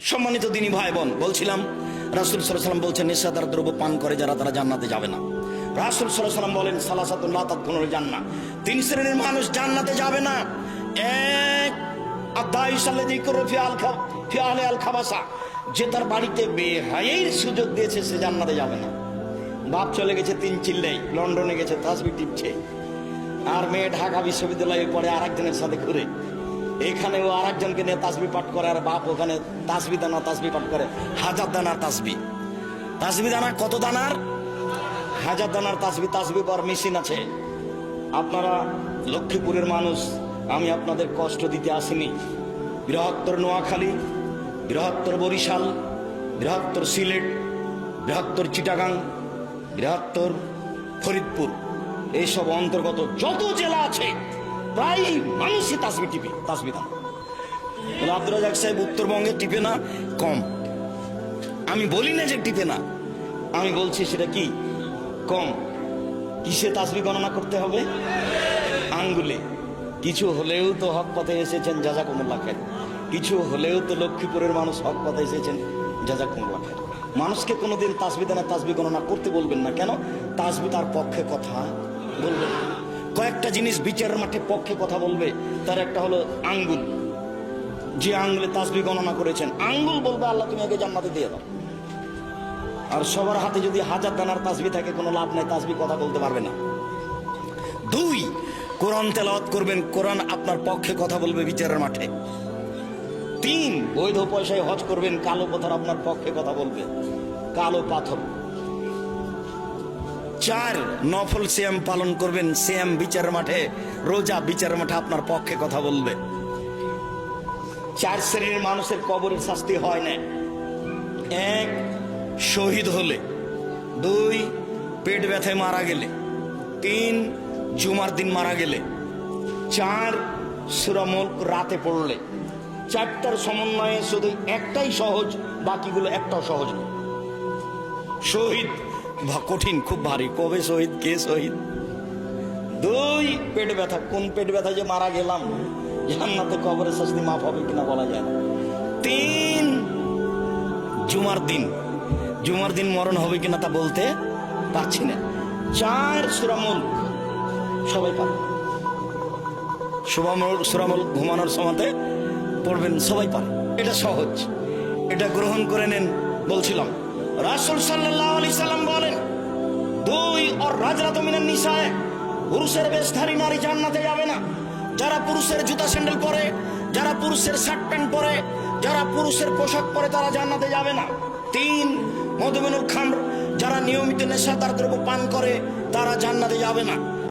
সম্মানিত দিনী ভাই বোন, বলছিলাম রাসূল সাল্লাল্লাহু আলাইহি ওয়াসাল্লাম বলছেন নেশাদার দ্রব্য পান করে যারা তারা জান্নাতে যাবে না। রাসূল সাল্লাল্লাহু আলাইহি ওয়াসাল্লাম বলেন সালাসাতুন লা তাদখুলুল জান্নাহ, তিন শ্রেণীর মানুষ জান্নাতে যাবে না। এক, আদাইস আল্লাযী ইয়াকুরু ফি আহলি আল খাবাসা, যে তার বাড়িতে বেহায়ার সুযোগ দিয়েছে সে জান্নাতে যাবে না। বাপ চলে গেছে তিন চিল্লাই, লন্ডনে গেছে তাসবিহ টিপছে, আর মেয়ে ঢাকা বিশ্ববিদ্যালয়ে পড়ে আরেকজনের সাথে ঘুরে, এখানে ও আরেকজনকে নিয়ে তাসবিহ পাঠ করে, আর বাপ ওখানে তাসবিহ দানা তাসবিহ পাঠ করে, 1000 দানার তাসবিহ। তাসবিহ দানা কত দানার? 1000 দানার তাসবিহ। তাসবিহ পর মেশিন আছে। আপনারা লক্ষ্মীপুরের মানুষ, আমি আপনাদের কষ্ট দিতে আসিনি। বৃহত্তর নোয়াখালী, বৃহত্তর বরিশাল, বৃহত্তর সিলেট, বৃহত্তর চিটাগাং, বৃহত্তর ফরিদপুর, এইসব অন্তর্গত যত জেলা আছে প্রায় মানুষই তাসবিহ টিপে, তাসবিহ দানা। আব্দুর রাজ্জাক সাহেব উত্তরবঙ্গে টিপে না, কম। আমি বলি না যে টিপে না, আমি বলছি সেটা কি কম। কিসে তাসবিহ গণনা করতে হবে? আঙ্গুলে। কিছু হলেও তো হক পথে এসেছেন, জাযাকুমুল্লাহ খাইর। কিছু হলেও তো লক্ষ্মীপুরের মানুষ হক পথে এসেছেন, জাযাকুমুল্লাহ খাইর। মানুষকে কোনোদিন তাসবিহ দানা তাসবিহ গণনা করতে বলবেন না। কেন? তাসবিহ তার পক্ষে কথা বলবে। কয়েকটা জিনিস বিচারের মাঠে পক্ষে কথা বলবে, তার একটা হলো আঙ্গুল। যে আঙ্গুলে তাসবিহ গণনা করেছেন, আঙ্গুল বলবে আল্লাহ তুমি আগে জান্নাতে দিয়ে দাও। আর সবার হাতে যদি 1000 দানার তাসবিহ থাকে, কোনো লাভ নাই, তাসবিহ কথা বলতে পারবে না। দুই, কোরআন তেলাওয়াত করবেন, কোরআন আপনার পক্ষে কথা বলবে বিচারের মাঠে। তিন, বৈধ পয়সায় হজ করবেন, কালো পাথর আপনার পক্ষে কথা বলবে, কালো পাথর। চার, নফল সিয়াম পালন করবেন, সিয়াম বিচারের মাঠে, রোজা বিচারের মাঠে আপনার পক্ষে কথা বলবে। 4 শ্রেণীর মানুষের কবরের শাস্তি হয় না। এক, শহীদ হলে। 2, পেট ব্যথায় মারা গেলে। 3, জুমার দিন মারা গেলে। 4, সূরা মুলক রাতে পড়লে। 4টার সমন্বয়ে শুধু একটাই সহজ, বাকিগুলো একটাও সহজ নয়। শহীদ কঠিন, খুব ভারী। কবে শহীদ, কে শহীদ? 2, পেট ব্যথা। কোন পেট ব্যথা যে মারা গেলাম, জান্নাতে কবরের শাস্তি মাফ হবে কিনা বলা যায় না। 3, জুমার দিন। জুমার দিন মরণ হবে কিনা তা বলতে পারছি না। 4, সূরা মুলক। সবাই পারে। সূরা মুলক ঘুমানোর সময়তে পড়বেন, সবাই পারে। এটা সহজ, এটা গ্রহণ করে নেন। বলছিলাম রাসূল সাল্লাল্লাহু আলাইহি সাল্লাম বলেন 2, আর রাজরাতু মিনান নিসায়ে, পুরুষের বেশধারী নারী জান্নাতে যাবে না। যারা পুরুষের জুতা স্যান্ডেল পরে, যারা পুরুষের শার্ট প্যান্ট পরে, যারা পুরুষের পোশাক পরে, তারা জান্নাতে যাবে না। 3, মদমিনুল খামর, যারা নিয়মিত নেশাদার দ্রব্য পান করে, তারা জান্নাতে যাবে না।